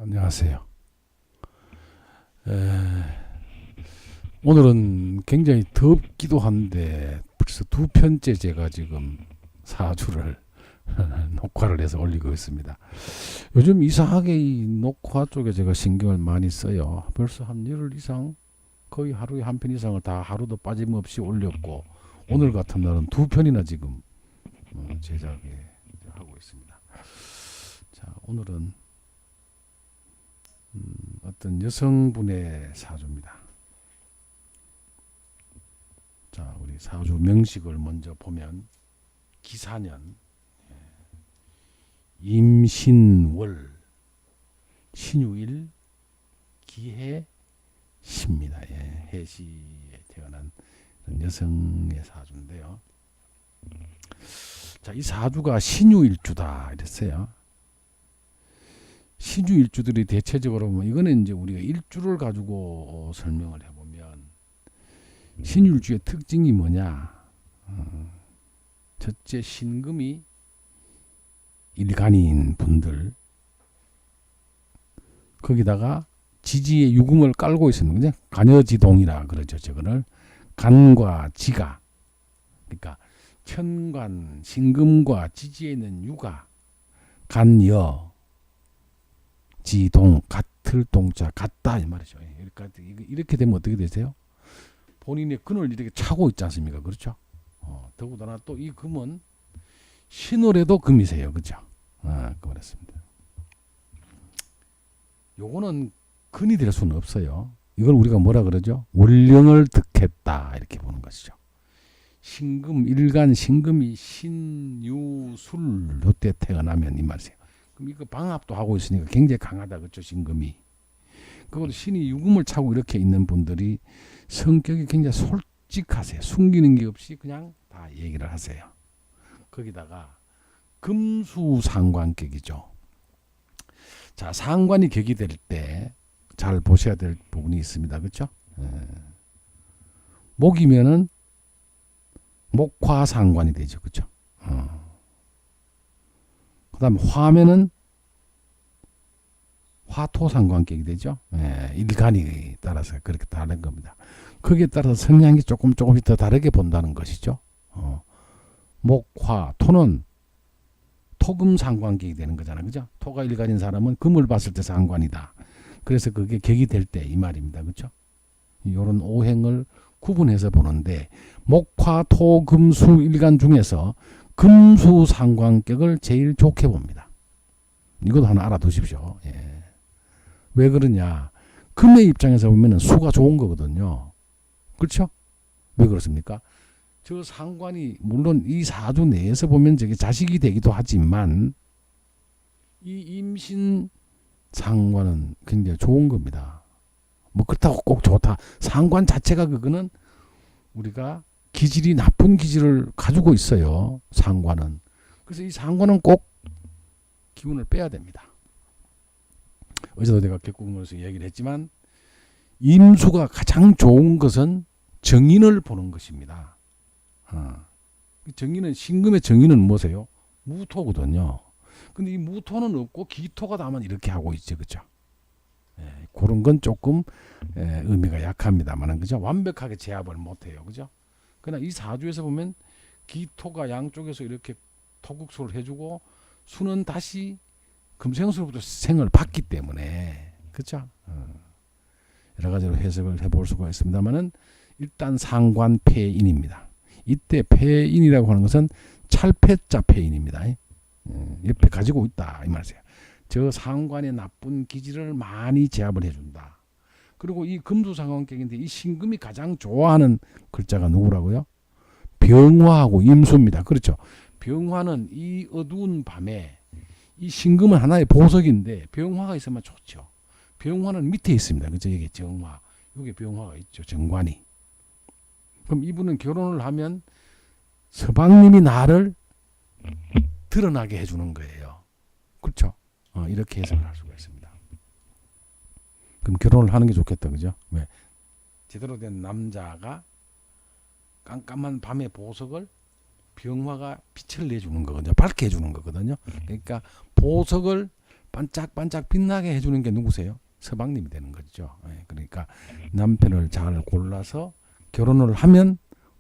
안녕하세요. 오늘은 굉장히 덥기도 한데 벌써 두 편째 제가 지금 사주를 녹화를 해서 올리고 있습니다. 요즘 이상하게 이 녹화 쪽에 제가 신경을 많이 써요. 벌써 한 열흘 이상, 거의 하루에 한 편 이상을 다 하루도 빠짐없이 올렸고, 오늘 같은 날은 두 편이나 지금 제작에 하고 있습니다. 자, 오늘은 어떤 여성분의 사주입니다. 자, 우리 사주 명식을 먼저 보면 기사년, 임신월, 신유일, 기해시입니다. 해시에 태어난 여성의 사주인데요. 자, 이 사주가 신유일주다 이랬어요. 신유일주들이 대체적으로 보면 이거는 이제 우리가 일주를 가지고 설명을 해보면 신유일주의 특징이 뭐냐? 첫째, 신금이 일간인 분들, 거기다가 지지의 유금을 깔고 있습니다. 간여지동이라 그러죠. 저거를 간과 지가, 그러니까 천간, 신금과 지지에 있는 유가, 간여, 지동, 같을 동자, 같다 이 말이죠. 이렇게 되면 어떻게 되세요? 본인의 근을 이렇게 차고 있지 않습니까? 그렇죠? 더구나 또 이 금은 신월에도 금이세요. 그죠? 그렇습니다. 요거는 근이 될 수는 없어요. 이걸 우리가 뭐라 그러죠? 월령을 득했다 이렇게 보는 것이죠. 신금, 일간 신금이 신유술 요때 태어나면 이 말이세요. 그럼 이거 방합도 하고 있으니까 굉장히 강하다. 그렇죠? 신금이. 그것도 신이 유금을 차고 이렇게 있는 분들이 성격이 굉장히 솔직하세요. 숨기는 게 없이 그냥 다 얘기를 하세요. 거기다가 금수상관격이죠. 자, 상관이 격이 될 때 잘 보셔야 될 부분이 있습니다. 그렇죠? 목이면은 목화상관이 되죠. 그렇죠? 그 다음 화면은 화토상관격이 되죠. 일간이 따라서 그렇게 다른 겁니다. 거기에 따라서 성향이 조금씩 더 다르게 본다는 것이죠. 목화, 토는 토금 상관격이 되는 거잖아요. 그죠? 토가 일간인 사람은 금을 봤을 때 상관이다. 그래서 그게 격이 될 때 이 말입니다. 그렇죠? 이런 오행을 구분해서 보는데 목화, 토, 금수, 일간 중에서 금수 상관격을 제일 좋게 봅니다. 이것도 하나 알아두십시오. 왜 그러냐? 금의 입장에서 보면 수가 좋은 거거든요. 그렇죠? 왜 그렇습니까? 저 상관이 물론 이 사주 내에서 보면 저게 자식이 되기도 하지만 이 임신 상관은 굉장히 좋은 겁니다. 뭐 그렇다고 꼭 좋다. 상관 자체가 그거는 우리가 기질이 나쁜 기질을 가지고 있어요. 상관은. 그래서 이 상관은 꼭 기운을 빼야 됩니다. 어제도 내가 객국문에서 얘기를 했지만 임수가 가장 좋은 것은 정인을 보는 것입니다. 정인은 신금의 정인은 뭐세요? 무토거든요. 근데 이 무토는 없고 기토가 다만 이렇게 하고 있죠. 그죠? 그런 건 조금 의미가 약합니다만 그죠? 완벽하게 제압을 못해요. 그죠? 그러나 이 사주에서 보면 기토가 양쪽에서 이렇게 토국소를 해주고 수는 다시 금생수로부터 생을 받기 때문에 그죠? 여러 가지로 해석을 해볼 수가 있습니다만은 일단 상관폐인입니다. 이때 폐인이라고 하는 것은 찰폐자 폐인입니다. 옆에 가지고 있다 이 말이에요. 저 상관의 나쁜 기질을 많이 제압을 해준다. 그리고 이 금수상관격인데 이 신금이 가장 좋아하는 글자가 누구라고요? 병화하고 임수입니다. 그렇죠? 병화는 이 어두운 밤에 이 신금은 하나의 보석인데 병화가 있으면 좋죠. 병화는 밑에 있습니다. 그죠? 여기 정화, 여기 병화가 있죠. 정관이. 그럼 이분은 결혼을 하면 서방님이 나를 드러나게 해주는 거예요. 그렇죠? 이렇게 해석을 할 수가 있습니다. 그럼 결혼을 하는 게 좋겠다. 그죠? 왜? 제대로 된 남자가 깜깜한 밤의 보석을 병화가 빛을 내주는 거거든요. 밝게 해주는 거거든요. 그러니까 보석을 반짝반짝 빛나게 해주는 게 누구세요? 서방님이 되는 거죠. 그러니까 남편을 잘 골라서 결혼을 하면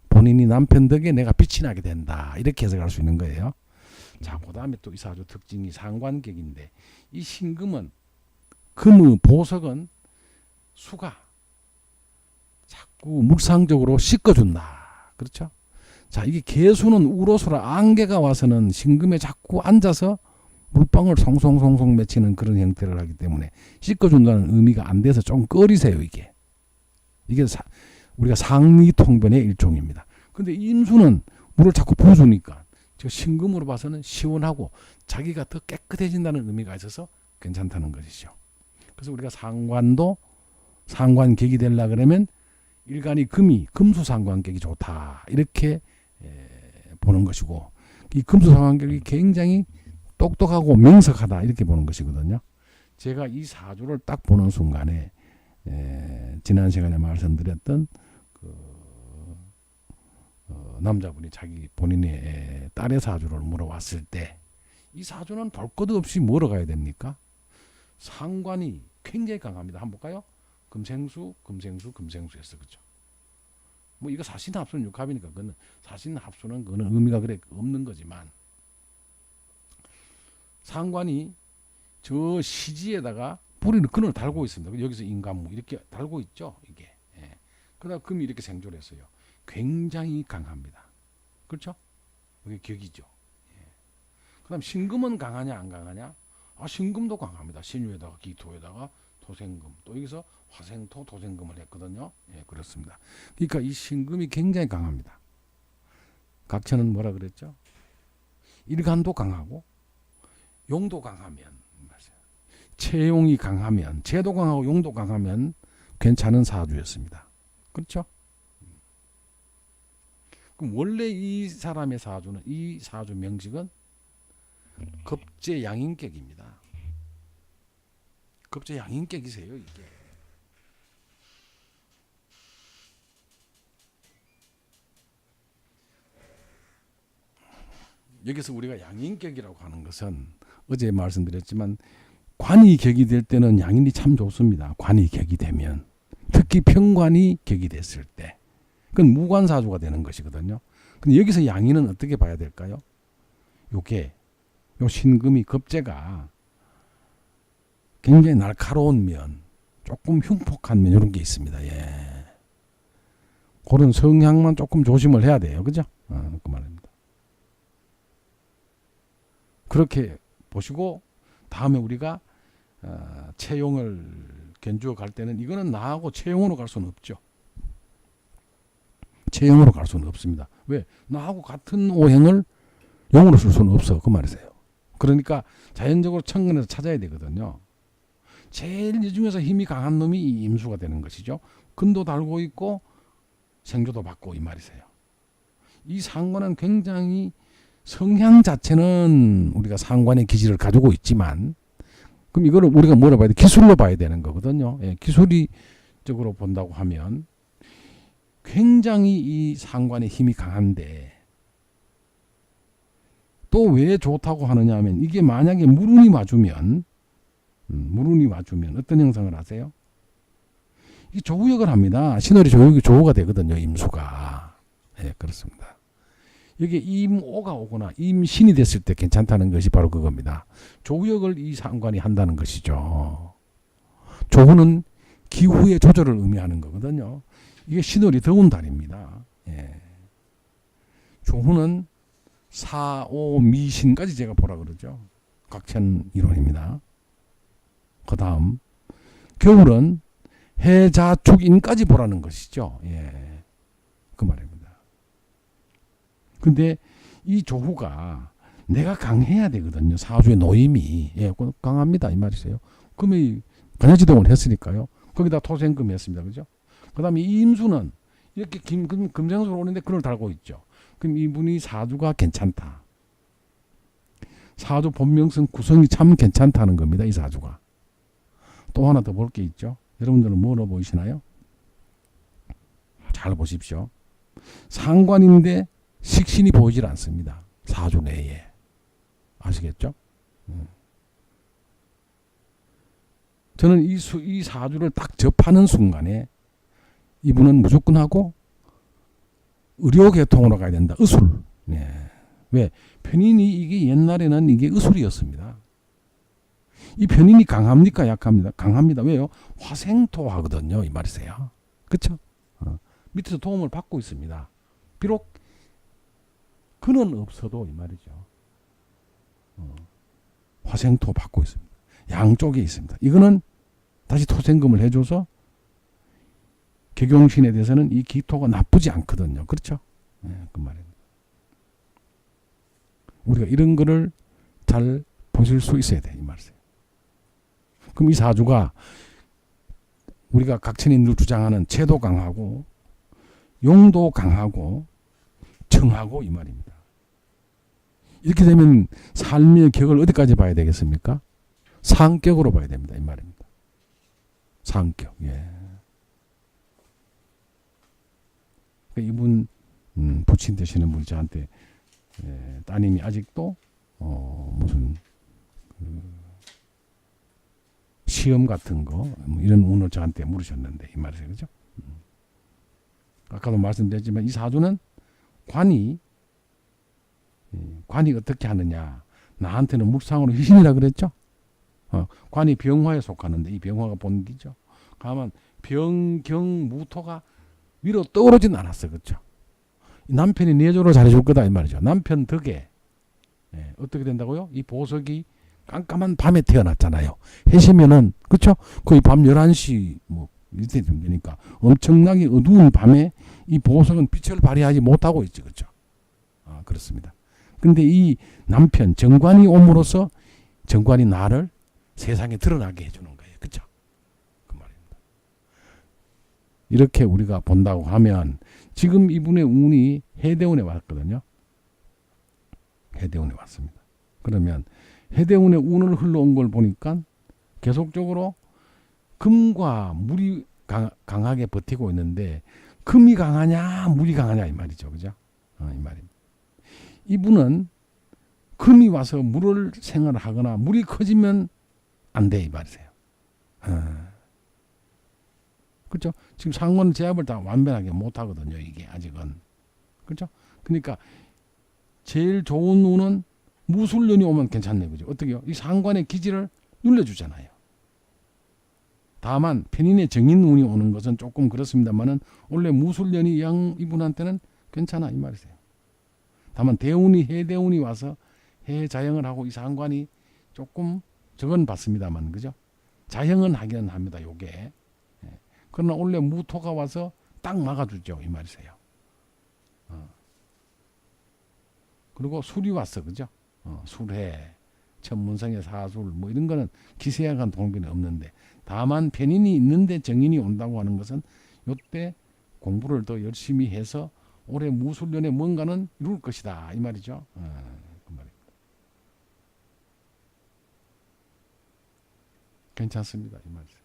본인이 남편 덕에 내가 빛이 나게 된다. 이렇게 해석할 수 있는 거예요. 자, 그 다음에 또 이 사주 특징이 상관격인데, 이 신금은, 금의 보석은 수가 자꾸 물상적으로 씻어준다. 그렇죠? 자, 이게 개수는 우로수라 안개가 와서는 신금에 자꾸 앉아서 물방울 송송송송 맺히는 그런 형태를 하기 때문에 씻어준다는 의미가 안 돼서 좀 꺼리세요, 이게. 이게 우리가 상리통변의 일종입니다. 근데 임수는 물을 자꾸 부어주니까 저 신금으로 봐서는 시원하고 자기가 더 깨끗해진다는 의미가 있어서 괜찮다는 것이죠. 그래서 우리가 상관도 상관격이 되려 그러면 일간이 금이 금수상관격이 좋다. 이렇게 보는 것이고, 이 금수상관격이 굉장히 똑똑하고 명석하다. 이렇게 보는 것이거든요. 제가 이 사주를 딱 보는 순간에 지난 시간에 말씀드렸던 남자분이 자기 본인의 딸의 사주를 물어봤을 때, 이 사주는 볼 것도 없이 뭐로 가야 됩니까? 상관이 굉장히 강합니다. 한번 볼까요? 금생수, 금생수, 금생수였어. 그죠? 뭐 이거 사신합수는 육합이니까 그거는 사신합수는 그거는 의미가 그래 없는 거지만, 상관이 저 시지에다가 뿌리는 근을 달고 있습니다. 여기서 인간무 이렇게 달고 있죠. 이게. 그다음 금이 이렇게 생존했어요. 굉장히 강합니다. 그렇죠? 이게 격이죠. 그다음 신금은 강하냐 안 강하냐? 아, 신금도 강합니다. 신유에다가 기토에다가 토생금, 또 여기서 화생토 토생금을 했거든요. 그렇습니다. 그러니까 이 신금이 굉장히 강합니다. 각천은 뭐라 그랬죠? 일간도 강하고 용도 강하면, 채용이 강하면, 재도 강하고 용도 강하면 괜찮은 사주였습니다. 그렇죠? 그럼 원래 이 사람의 사주는, 이 사주 명식은 급제양인격입니다. 급제양인격이세요, 이게. 여기서 우리가 양인격이라고 하는 것은 어제 말씀드렸지만, 관이 격이 될 때는 양인이 참 좋습니다. 관이 격이 되면, 특히 평관이 격이 됐을 때, 그건 무관사주가 되는 것이거든요. 근데 여기서 양인은 어떻게 봐야 될까요? 요게 요 신금이 급제가 굉장히 날카로운 면, 조금 흉폭한 면, 이런 게 있습니다. 그런 성향만 조금 조심을 해야 돼요. 그죠? 그 말입니다. 그렇게 보시고, 다음에 우리가 채용을 견주어 갈 때는, 이거는 나하고 채용으로 갈 수는 없죠. 채용으로 갈 수는 없습니다. 왜? 나하고 같은 오행을 용으로 쓸 수는 없어. 그 말이세요. 그러니까 자연적으로 천근에서 찾아야 되거든요. 제일 이 중에서 힘이 강한 놈이 이 임수가 되는 것이죠. 근도 달고 있고 생조도 받고, 이 말이세요. 이 상관은 굉장히 성향 자체는 우리가 상관의 기질을 가지고 있지만, 그럼 이거를 우리가 뭐라 봐야 돼? 기술로 봐야 되는 거거든요. 기술적으로 본다고 하면 굉장히 이 상관의 힘이 강한데, 또 왜 좋다고 하느냐 하면, 이게 만약에 물운이 맞으면 어떤 형상을 하세요? 이게 조우역을 합니다. 신월이 조우가 되거든요. 임수가. 그렇습니다. 여기 임오가 오거나 임신이 됐을 때 괜찮다는 것이 바로 그겁니다. 조우역을 이 상관이 한다는 것이죠. 조우는 기후의 조절을 의미하는 거거든요. 이게 신월이 더운 달입니다. 조우는 사, 오, 미신까지 제가 보라 그러죠. 각천 이론입니다. 그 다음 겨울은 해, 자, 축, 인까지 보라는 것이죠. 그 말입니다. 근데 이 조후가 내가 강해야 되거든요. 사주의 노임이. 강합니다. 이 말이세요. 금이 간야지동을 했으니까요. 거기다 토생금 했습니다. 그죠? 그 다음에 이 임수는 이렇게 금생수로 오는데 그걸 달고 있죠. 그럼 이분이 사주가 괜찮다. 사주 본명성 구성이 참 괜찮다는 겁니다. 이 사주가. 또 하나 더 볼 게 있죠. 여러분들은 뭐로 보이시나요? 잘 보십시오. 상관인데 식신이 보이질 않습니다. 사주 내에. 아시겠죠? 저는 이 사주를 딱 접하는 순간에 이분은 무조건 하고 의료계통으로 가야 된다. 의술. 네. 왜? 편인이 이게 옛날에는 이게 의술이었습니다. 이 편인이 강합니까? 약합니다. 강합니다. 왜요? 화생토하거든요. 이 말이세요. 그렇죠? 밑에서 도움을 받고 있습니다. 비록 그는 없어도 이 말이죠. 화생토 받고 있습니다. 양쪽에 있습니다. 이거는 다시 토생금을 해줘서 격용신에 대해서는 이 기토가 나쁘지 않거든요. 그렇죠? 네, 그 말입니다. 우리가 이런 거를 잘 보실 수 있어야 돼. 이 말이세요. 그럼 이 사주가 우리가 각천인들 주장하는 체도 강하고 용도 강하고 정하고 이 말입니다. 이렇게 되면 삶의 격을 어디까지 봐야 되겠습니까? 상격으로 봐야 됩니다. 이 말입니다. 상격. 예. 이분 부친 되시는 분이 저한테 따님이 아직도 무슨 시험 같은 거 이런 운을 저한테 물으셨는데 이 말이세요. 그죠? 아까도 말씀드렸지만 이 사주는 관이 어떻게 하느냐. 나한테는 물상으로 희신이라 그랬죠. 관이 병화에 속하는데 이 병화가 본기죠. 가만 병경무토가 위로 떠오르진 않았어. 그렇죠? 남편이 내조를 잘해줄 거다 이 말이죠. 남편 덕에 어떻게 된다고요? 이 보석이 깜깜한 밤에 태어났잖아요. 해시면은 그렇죠? 거의 밤 11시 뭐 이때 좀 되니까 엄청나게 어두운 밤에 이 보석은 빛을 발휘하지 못하고 있죠. 그렇죠? 그렇습니다. 근데 이 남편 정관이 옴으로써 정관이 나를 세상에 드러나게 해주는 거예요. 그렇죠? 그 말입니다. 이렇게 우리가 본다고 하면 지금 이분의 운이 해대운에 왔거든요. 해대운에 왔습니다. 그러면 해대운의 운을 흘러온 걸 보니까 계속적으로 금과 물이 강하게 버티고 있는데 금이 강하냐 물이 강하냐 이 말이죠. 그죠? 이 말입니다. 이분은 금이 와서 물을 생활하거나 물이 커지면 안 돼 이 말이세요. 그렇죠? 지금 상관 제압을 다 완벽하게 못 하거든요. 이게 아직은. 그렇죠? 그러니까 제일 좋은 운은 무술년이 오면 괜찮네. 그죠? 어떻게요? 이 상관의 기질을 눌러주잖아요. 다만 편인의 정인 운이 오는 것은 조금 그렇습니다만은 원래 무술년이 이분한테는 괜찮아 이 말이세요. 다만 대운이 해대운이 와서 해자형을 하고 이 상관이 조금 적은 받습니다만 그죠? 자형은 하기는 합니다. 요게. 그러나 원래 무토가 와서 딱 막아주죠 이 말이세요. 그리고 술이 왔어. 그죠? 술해 천문성의 사술 뭐 이런 거는 기세약한 동변이 없는데 다만 편인이 있는데 정인이 온다고 하는 것은 요때 공부를 더 열심히 해서 올해 무술년에 뭔가는 이룰 것이다 이 말이죠. 그 말입니다. 괜찮습니다 이 말이죠.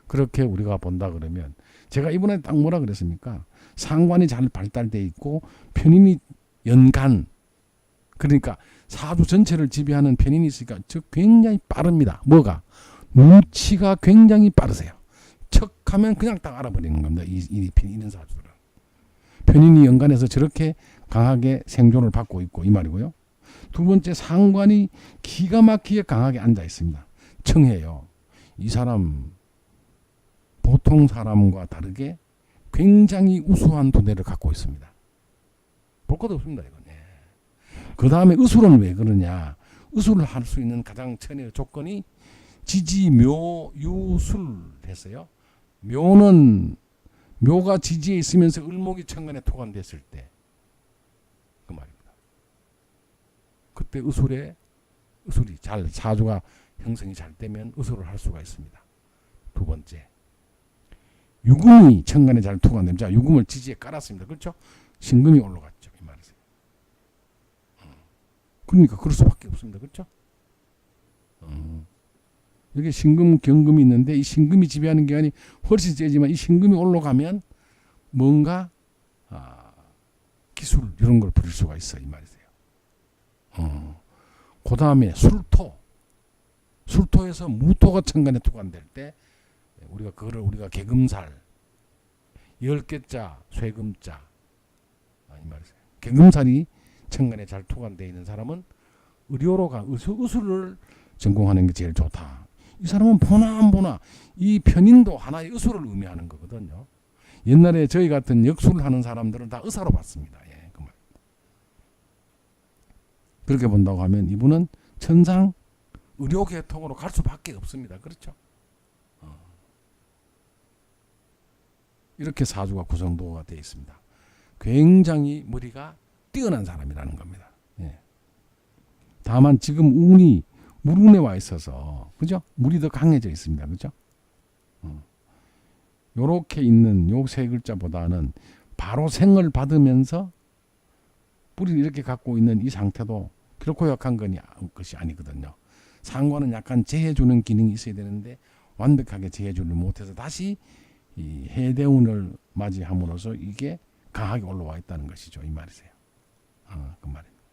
그렇게 우리가 본다 그러면 제가 이번에 딱 뭐라 그랬습니까? 상관이 잘 발달돼 있고 편인이 연간 그러니까 사주 전체를 지배하는 편인이 있으니까 저 굉장히 빠릅니다. 뭐가? 눈치가 굉장히 빠르세요. 척하면 그냥 딱 알아버리는 겁니다. 이 편인 사주들은. 편인이 연간에서 저렇게 강하게 생존을 받고 있고 이 말이고요. 두 번째 상관이 기가 막히게 강하게 앉아 있습니다. 청해요. 이 사람 보통 사람과 다르게 굉장히 우수한 두뇌를 갖고 있습니다. 볼 것도 없습니다. 이건. 그 다음에 의술은 왜 그러냐. 의술을 할 수 있는 가장 천의 조건이 지지, 묘, 유술 했어요. 묘가 지지에 있으면서 을목이 천간에 토관됐을 때 그 말입니다. 그때 의술이 잘 사주가 형성이 잘 되면 의술을 할 수가 있습니다. 두 번째 유금이 천간에 잘 토관되면 자 유금을 지지에 깔았습니다. 그렇죠? 신금이 올라갔죠. 이 말이세요. 그러니까 그럴 수밖에 없습니다. 그렇죠? 여기 신금, 경금이 있는데 이 신금이 지배하는 기간이 훨씬 세지만 이 신금이 올라가면 뭔가 기술 이런 걸 부릴 수가 있어 이 말이세요. 그 다음에 술토. 술토에서 무토가 천간에 투관될 때 우리가 그거를 우리가 개금살 10개자 쇠금자 이 말이죠. 개금살이 천간에 잘 투관되어 있는 사람은 의료로 의술을 전공하는 게 제일 좋다. 이 사람은 보나 안 보나 이 편인도 하나의 의술을 의미하는 거거든요. 옛날에 저희 같은 역술을 하는 사람들은 다 의사로 봤습니다. 예, 그 말. 그렇게 본다고 하면 이분은 천상 의료계통으로 갈 수밖에 없습니다. 그렇죠? 이렇게 사주가 구성도가 되어 있습니다. 굉장히 머리가 뛰어난 사람이라는 겁니다. 예. 다만 지금 운이 물운에 와 있어서 그죠? 물이 더 강해져 있습니다. 그죠? 요렇게 있는 요 세 글자보다는 바로 생을 받으면서 뿌리를 이렇게 갖고 있는 이 상태도 그렇고 약한 것이 아니거든요. 상관은 약간 재해주는 기능이 있어야 되는데 완벽하게 재해주를 못해서 다시 이 해대운을 맞이함으로써 이게 강하게 올라와 있다는 것이죠. 이 말이세요. 그 말입니다.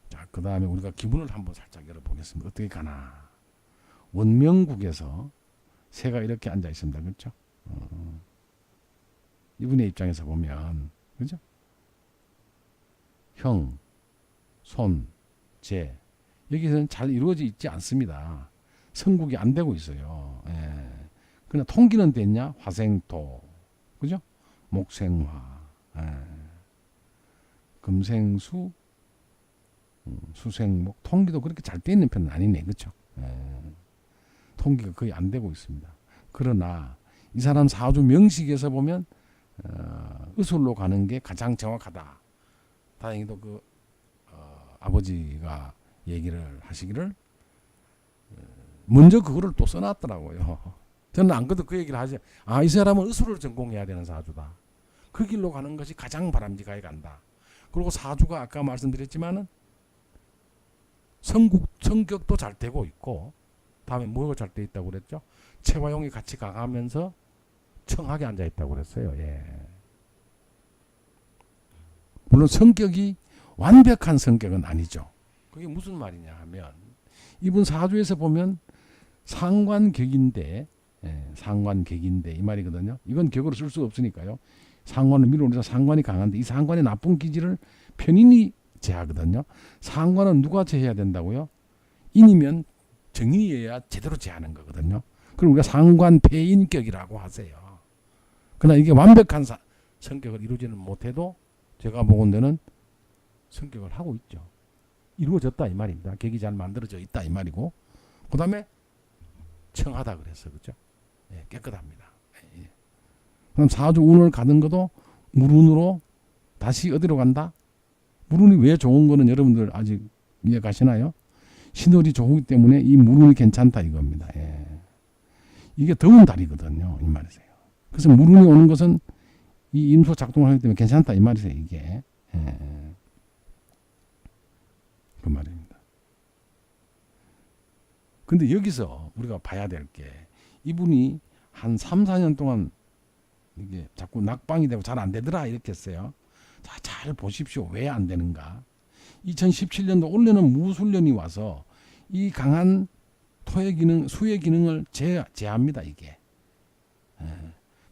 자, 그 다음에 우리가 기분을 한번 살짝 열어보겠습니다. 어떻게 가나. 원명국에서 새가 이렇게 앉아 있습니다. 그렇죠? 이분의 입장에서 보면 그죠? 형, 손, 재 여기서는 잘 이루어져 있지 않습니다. 성국이 안 되고 있어요. 예. 그냥 통기는 됐냐? 화생토, 그죠? 목생화, 예. 금생수, 수생목, 통기도 그렇게 잘 돼 있는 편은 아니네, 그렇죠? 예. 통기가 거의 안 되고 있습니다. 그러나 이 사람 사주 명식에서 보면 의술로 가는 게 가장 정확하다. 다행히도 그 아버지가 얘기를 하시기를 먼저 그거를 또 써놨더라고요. 저는 안 그래도 그 얘기를 하지. 이 사람은 의술을 전공해야 되는 사주다. 그 길로 가는 것이 가장 바람직하게 간다. 그리고 사주가 아까 말씀드렸지만은 성격도 잘 되고 있고 다음에 뭐가 잘 돼 있다고 그랬죠? 체화용이 같이 강하면서 청하게 앉아 있다고 그랬어요. 예. 물론 성격이 완벽한 성격은 아니죠. 그게 무슨 말이냐 하면 이분 사주에서 보면 상관격인데 상관격인데 이 말이거든요. 이건 격으로 쓸 수 없으니까요. 상관을 밀어내서 상관이 강한데 이 상관의 나쁜 기질을 편인이 제하거든요. 상관은 누가 제해야 된다고요? 인이면 정인이어야 제대로 제하는 거거든요. 그럼 우리가 상관폐인격이라고 하세요. 그러나 이게 완벽한 성격을 이루지는 못해도 제가 보건대는 성격을 하고 있죠. 이루어졌다 이 말입니다. 격이 잘 만들어져 있다 이 말이고 그 다음에 청하다 그랬어. 그렇죠? 예, 깨끗합니다. 예. 그럼 사주 운을 가는 것도 물운으로 다시 어디로 간다? 물운이 왜 좋은 거는 여러분들 아직 이해 가시나요? 신월이 좋기 때문에 이 물운이 괜찮다 이겁니다. 예. 이게 더운 달이거든요. 이 말이세요. 그래서 물운이 오는 것은 이 임수 작동을 하기 때문에 괜찮다 이 말이세요. 이게. 예. 그 말입니다. 근데 여기서 우리가 봐야 될 게 이분이 한 3, 4년 동안 이게 자꾸 낙방이 되고 잘 안 되더라 이렇게 했어요. 자, 잘 보십시오. 왜 안 되는가? 2017년도 올해는 무술년이 와서 이 강한 토의 기능, 수의 기능을 제합니다. 이게.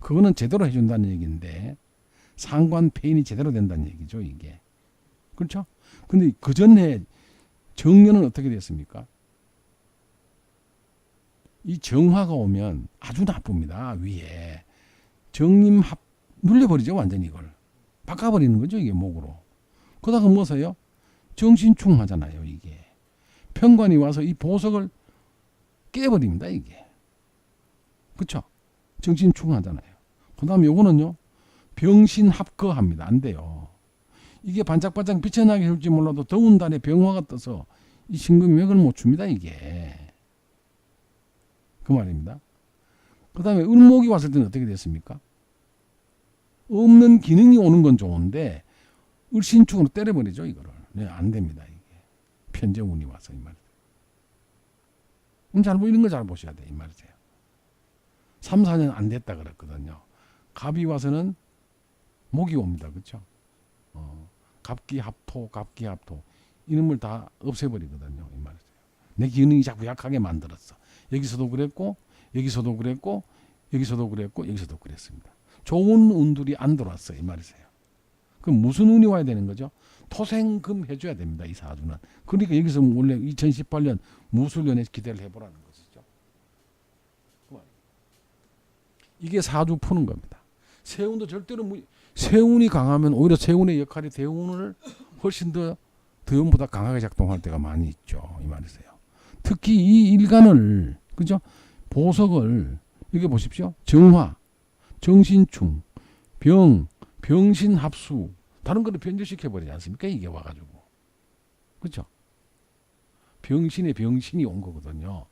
그거는 제대로 해준다는 얘기인데 상관폐인이 제대로 된다는 얘기죠. 이게. 그렇죠? 근데 그 전에 정년은 어떻게 됐습니까? 이 정화가 오면 아주 나쁩니다. 위에. 정림합 눌려버리죠. 완전히 이걸. 바꿔버리는 거죠. 이게 목으로. 그러다가 뭐세요? 정신충하잖아요. 이게. 편관이 와서 이 보석을 깨버립니다. 이게. 그렇죠? 정신충하잖아요. 그 다음에 요거는요. 병신합거합니다. 안 돼요. 이게 반짝반짝 비쳐나게 할지 몰라도 더운 달에 병화가 떠서 이 신금맥을 못 줍니다. 이게. 그 말입니다. 그 다음에 을목이 왔을 때는 어떻게 됐습니까? 없는 기능이 오는 건 좋은데 을신축으로 때려버리죠. 이거를. 네, 안 됩니다. 이게. 편재운이 와서 이 말이에요. 이런 거 잘 보셔야 돼. 이 말이세요. 3, 4년 안 됐다 그랬거든요. 갑이 와서는 목이 옵니다. 그렇죠? 갑기합토. 이놈을 다 없애버리거든요. 이 말이에요. 내 기운이 자꾸 약하게 만들었어. 여기서도 그랬고, 여기서도 그랬고, 여기서도 그랬고, 여기서도 그랬습니다. 좋은 운들이 안 들어왔어요. 이 말이세요. 그럼 무슨 운이 와야 되는 거죠? 토생금 해줘야 됩니다. 이 사주는. 그러니까 여기서 원래 2018년 무술년에 기대를 해보라는 것이죠. 이게 사주 푸는 겁니다. 세운도 절대로 세운이 강하면 오히려 세운의 역할이 대운을 훨씬 더 대운보다 강하게 작동할 때가 많이 있죠. 이 말이세요. 특히 이 일간을, 그죠? 보석을 이게 보십시오. 정화, 정신충, 병신합수, 다른 거를 변질시켜 버리지 않습니까? 이게 와가지고, 그렇죠? 병신에 병신이 온 거거든요.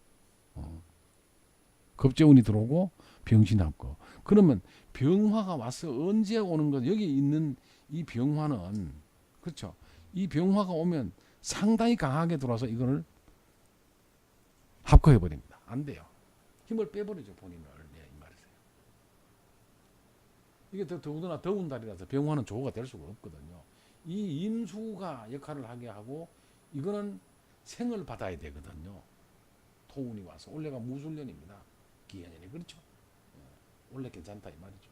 겁재운이 들어오고 병신합거. 그러면 병화가 와서 언제 오는 것? 여기 있는 이 병화는, 그렇죠? 이 병화가 오면 상당히 강하게 들어와서 이거를 합거해 버립니다. 안 돼요. 힘을 빼버리죠, 본인을. 네, 이 말이세요. 이게 더군다나 더운 달이라서 병화는 조우가 될 수가 없거든요. 이 임수가 역할을 하게 하고, 이거는 생을 받아야 되거든요. 토운이 와서. 올해가 무술년입니다. 기해년이. 그렇죠? 올해 괜찮다 이 말이죠.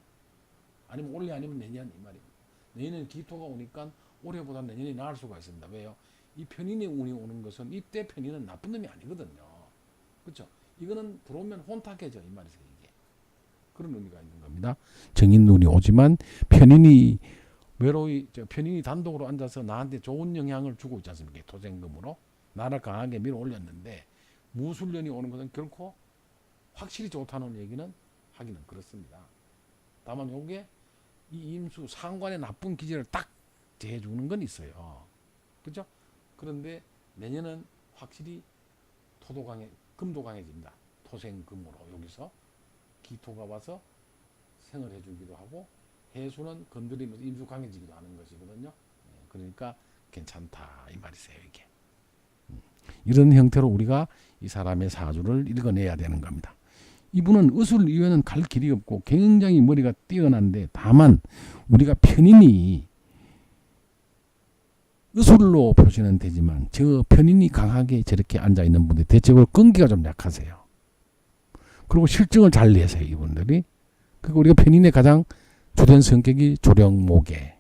아니면 올해 아니면 내년 이 말입니다. 내년은 기토가 오니까 올해보다 내년이 나을 수가 있습니다. 왜요? 이 편인의 운이 오는 것은 이때 편인은 나쁜 놈이 아니거든요. 그렇죠? 이거는 들어오면 혼탁해져 이 말이죠. 이게 그런 의미가 있는 겁니다. 정인 눈이 오지만 편인이 편인이 단독으로 앉아서 나한테 좋은 영향을 주고 있지 않습니까? 토생금으로 나를 강하게 밀어 올렸는데, 무술년이 오는 것은 결코 확실히 좋다는 얘기는 하기는 그렇습니다. 다만 요게 이 임수 상관의 나쁜 기질을 딱 제해주는 건 있어요. 그죠? 그런데 내년은 확실히 금도 강해집니다. 토생금으로 여기서 기토가 와서 생을 해주기도 하고, 해수는 건드리면서 임수 강해지기도 하는 것이거든요. 그러니까 괜찮다 이 말이세요. 이게 이런 형태로 우리가 이 사람의 사주를 읽어내야 되는 겁니다. 이분은 의술 이외에는 갈 길이 없고 굉장히 머리가 뛰어난데, 다만 우리가 편인이 의술로 표시는 되지만 저 편인이 강하게 저렇게 앉아있는 분들이 대체적으로 끈기가 좀 약하세요. 그리고 실증을 잘 내세요. 이분들이. 그리고 우리가 편인의 가장 주된 성격이 조령목에,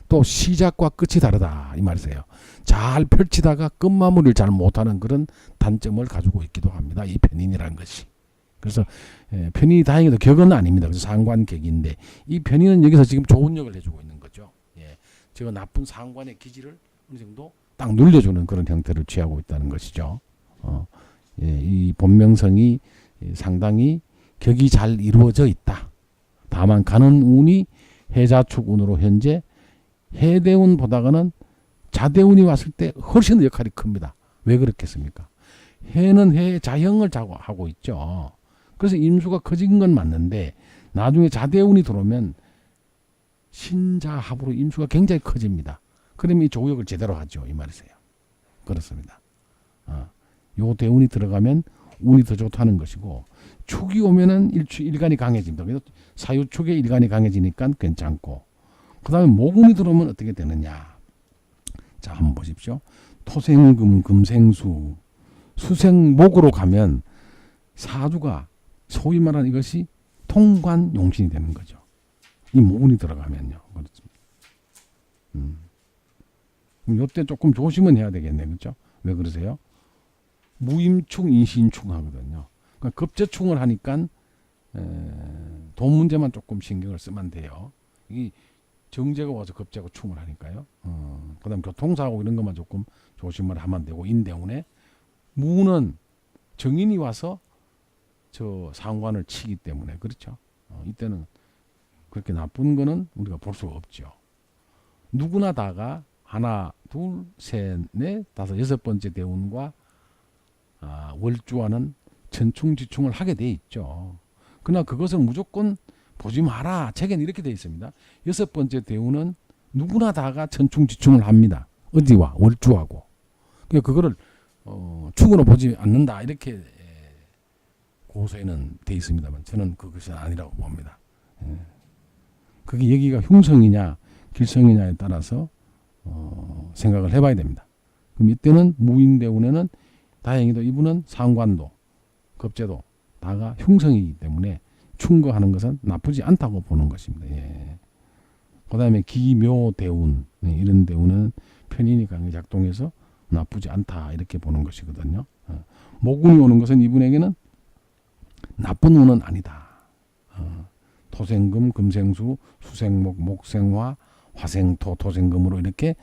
또 시작과 끝이 다르다 이 말이세요. 잘 펼치다가 끝마무리를 잘 못하는 그런 단점을 가지고 있기도 합니다. 이 편인이라는 것이. 그래서 편인이 다행히도 격은 아닙니다. 그래서 상관격인데, 이 편인은 여기서 지금 좋은 역을 해주고 있는 거죠. 저 나쁜 상관의 기질을 어느 정도 딱 눌려주는 그런 형태를 취하고 있다는 것이죠. 이 본명성이 상당히 격이 잘 이루어져 있다. 다만 가는 운이 해자축 운으로 현재 해대운보다는 자대운이 왔을 때 훨씬 더 역할이 큽니다. 왜 그렇겠습니까? 해는 해의 자형을 하고 있죠. 그래서 임수가 커진 건 맞는데, 나중에 자대운이 들어오면 신자합으로 임수가 굉장히 커집니다. 그러면 이 조역을 제대로 하죠. 이 말이세요. 그렇습니다. 요 대운이 들어가면 운이 더 좋다는 것이고, 축이 오면은 일간이 강해집니다. 그래서 사유축의 일간이 강해지니까 괜찮고, 그 다음에 모금이 들어오면 어떻게 되느냐. 자, 한번 보십시오. 토생금, 금생수, 수생목으로 가면 사주가 소위 말하는 이것이 통관용신이 되는 거죠. 이 모운이 들어가면요. 그렇습니다. 이때 조금 조심은 해야 되겠네. 그렇죠? 왜 그러세요? 무임충, 인신충 하거든요. 그러니까 급제충을 하니까 돈 문제만 조금 신경을 쓰면 돼요. 이 정제가 와서 급제하고 충을 하니까요. 그 다음 교통사고 이런 것만 조금 조심을 하면 되고, 인대운에 무는 정인이 와서 저 상관을 치기 때문에, 그렇죠? 이때는 그렇게 나쁜 거는 우리가 볼 수가 없죠. 누구나 다가 하나, 둘, 셋, 넷, 다섯, 여섯 번째 대운과 월주와는 천충지충을 하게 돼 있죠. 그러나 그것을 무조건 보지 마라. 책에는 이렇게 돼 있습니다. 여섯 번째 대운은 누구나 다가 천충지충을 합니다. 어디와? 월주하고. 그러니까 그거를 축으로 보지 않는다. 이렇게 고서에는 돼 있습니다만 저는 그것이 아니라고 봅니다. 그게 여기가 흉성이냐 길성이냐에 따라서 생각을 해봐야 됩니다. 그럼 이때는 무인대운에는 다행히도 이분은 상관도 겁재도 다가 흉성이기 때문에 충거하는 것은 나쁘지 않다고 보는 것입니다. 예. 그 다음에 기묘대운 이런 대운은 편인이 강하게 작동해서 나쁘지 않다 이렇게 보는 것이거든요. 목운이 오는 것은 이분에게는 나쁜 운은 아니다. 토생금, 금생수, 수생목, 목생화, 화생토, 토생금으로 이렇게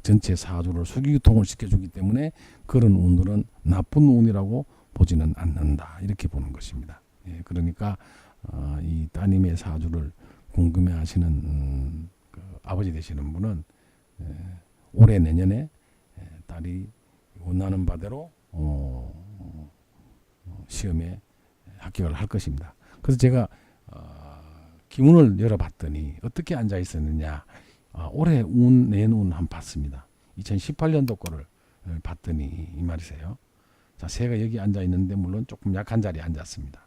전체 사주를 수기유통을 시켜주기 때문에 그런 운들은 나쁜 운이라고 보지는 않는다 이렇게 보는 것입니다. 예, 그러니까 이 따님의 사주를 궁금해하시는 그 아버지 되시는 분은 올해 내년에 딸이 원하는 바대로 시험에 합격을 할 것입니다. 그래서 제가 기운을 열어봤더니 어떻게 앉아 있었느냐. 올해 운, 내년 한번 봤습니다. 2018년도 거를 봤더니 이 말이세요. 자, 새가 여기 앉아 있는데 물론 조금 약한 자리에 앉았습니다.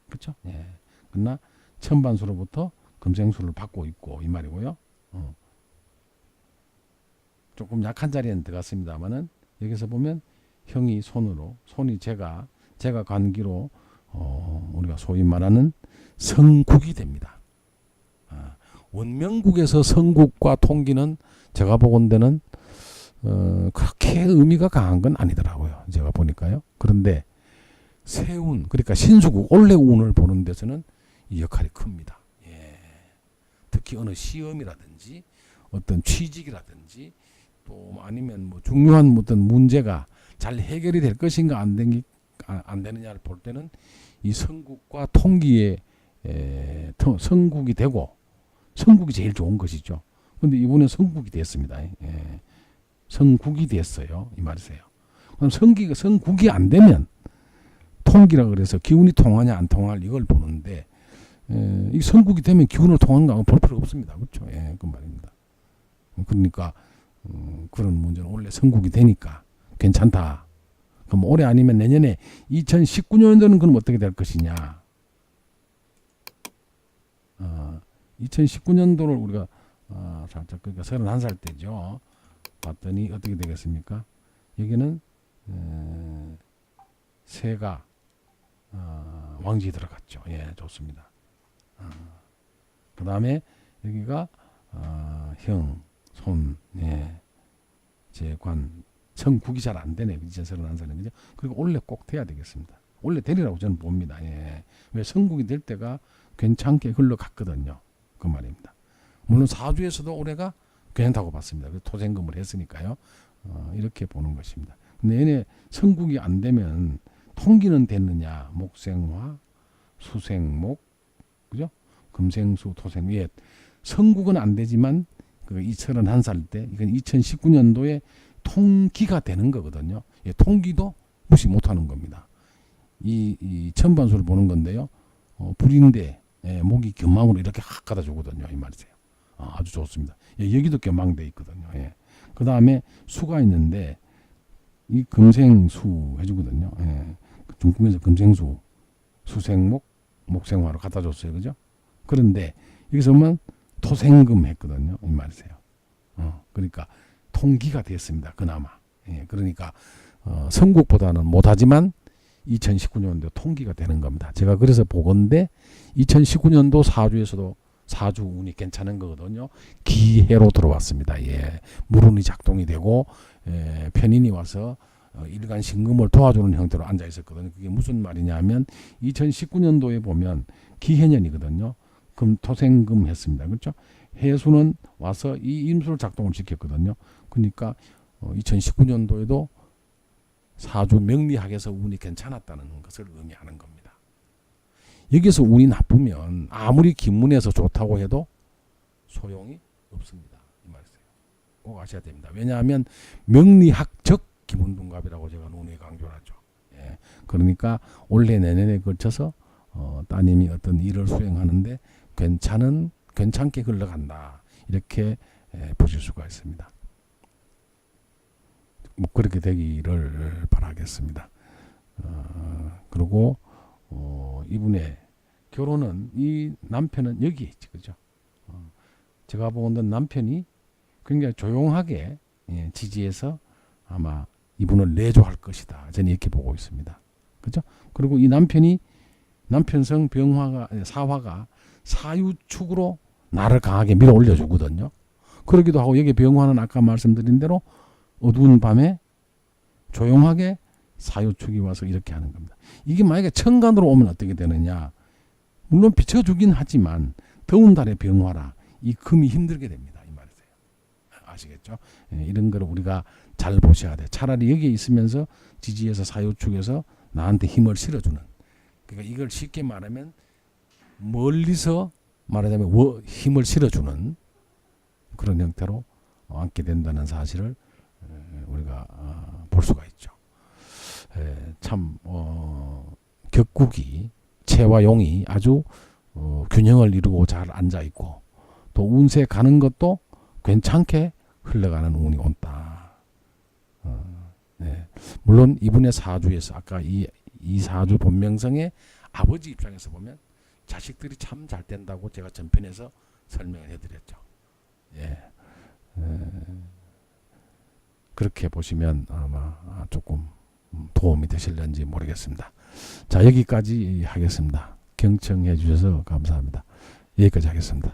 그렇죠? 예. 그러나 천반수로부터 금생수를 받고 있고 이 말이고요. 조금 약한 자리에는 들어갔습니다만은 여기서 보면 형이 손으로 손이 제가 관기로 우리가 소위 말하는 성국이 됩니다. 원명국에서 성국과 통기는 제가 보건대는 그렇게 의미가 강한 건 아니더라고요. 제가 보니까요. 그런데 세운 그러니까 신수국 올해 운을 보는 데서는 이 역할이 큽니다. 예. 특히 어느 시험이라든지 어떤 취직이라든지 또 아니면 뭐 중요한 어떤 문제가 잘 해결이 될 것인가 안 되느냐를 볼 때는 이 성국과 통기의 성국이 되고 성국이 제일 좋은 것이죠. 그런데 이번에 성국이 됐습니다. 예. 성국이 됐어요. 이 말이세요. 그럼 성국이 안 되면 통기라 그래서 기운이 통하냐 안 통할 이걸 보는데 이 성국이 되면 기운을 통하는가 볼 필요가 없습니다. 그렇죠? 예, 그 말입니다. 그러니까 그런 문제는 원래 성국이 되니까 괜찮다. 그럼 올해 아니면 내년에 2019년도는 그럼 어떻게 될 것이냐. 2019년도를 우리가 살짝 그러니까 31살 때죠. 봤더니 어떻게 되겠습니까? 여기는 새가 왕지 들어갔죠. 예, 좋습니다. 그 다음에 여기가 형, 손, 예, 재관, 성국이 잘 안 되네. 2031살은 그죠? 그리고 원래 꼭 돼야 되겠습니다. 원래 되리라고 저는 봅니다. 예. 왜 성국이 될 때가 괜찮게 흘러갔거든요. 그 말입니다. 물론 사주에서도 올해가 괜찮다고 봤습니다. 토생금을 했으니까요. 이렇게 보는 것입니다. 내년에 성국이 안 되면 통기는 됐느냐? 목생화, 수생목, 그죠? 금생수, 토생. 예, 성국은 안 되지만 그 31살 때 이건 2019년도에 통기가 되는 거거든요. 예, 통기도 무시 못하는 겁니다. 이 천반수를 보는 건데요. 불인데 목이 견망으로 이렇게 확 갖다 주거든요. 이 말이세요. 아주 좋습니다. 예, 여기도 견망돼 있거든요. 예. 그 다음에 수가 있는데 이 금생수 해주거든요. 예. 중국에서 금생수, 수생목, 목생화로 갖다 줬어요. 그죠? 그런데 여기서 보면 토생금 했거든요. 이 말이세요. 그러니까 통기가 됐습니다. 그나마. 예. 그러니까 성국보다는 못하지만 2019년도 통기가 되는 겁니다. 제가 그래서 보건데 2019년도 사주에서도 사주 운이 괜찮은 거거든요. 기해로 들어왔습니다. 예. 물운이 작동이 되고 편인이 와서 일간 신금을 도와주는 형태로 앉아 있었거든요. 그게 무슨 말이냐면 2019년도에 보면 기해년이거든요. 토생금 했습니다. 그렇죠? 해수는 와서 이 임수를 작동을 시켰거든요. 그러니까 2019년도에도 사주 명리학에서 운이 괜찮았다는 것을 의미하는 겁니다. 여기서 운이 나쁘면 아무리 기문에서 좋다고 해도 소용이 없습니다. 이 말이세요. 꼭 아셔야 됩니다. 왜냐하면 명리학적 기문둔갑이라고 제가 논의에 강조를 하죠. 예. 그러니까 올해 내년에 걸쳐서 따님이 어떤 일을 수행하는데 괜찮게 흘러간다. 이렇게 보실 수가 있습니다. 뭐 그렇게 되기를 바라겠습니다. 그리고 이분의 결혼은 이 남편은 여기에 있지, 그죠? 제가 보는 남편이 굉장히 조용하게 지지해서 아마 이분을 내조할 것이다. 저는 이렇게 보고 있습니다. 그죠? 그리고 이 남편성 사화가 사유축으로 나를 강하게 밀어 올려주거든요. 그러기도 하고 여기 병화는 아까 말씀드린 대로 어두운 밤에 조용하게 사유축이 와서 이렇게 하는 겁니다. 이게 만약에 천간으로 오면 어떻게 되느냐. 물론 비춰주긴 하지만 더운 달의 병화라 이 금이 힘들게 됩니다. 이 말이세요. 아시겠죠? 이런 거를 우리가 잘 보셔야 돼요. 차라리 여기에 있으면서 지지에서 사유축에서 나한테 힘을 실어주는. 그러니까 이걸 쉽게 말하면 멀리서 말하자면 힘을 실어주는 그런 형태로 앉게 된다는 사실을 우리가 볼 수가 있죠. 참 격국이 채와 용이 아주 균형을 이루고 잘 앉아 있고 또 운세 가는 것도 괜찮게 흘러가는 운이 온다. 물론 이분의 사주에서 아까 이 사주 본명성의 아버지 입장에서 보면 자식들이 참 잘 된다고 제가 전편에서 설명을 해드렸죠. 그렇게 보시면 아마 조금 도움이 되실런지 모르겠습니다. 자, 여기까지 하겠습니다. 경청해 주셔서 감사합니다. 여기까지 하겠습니다.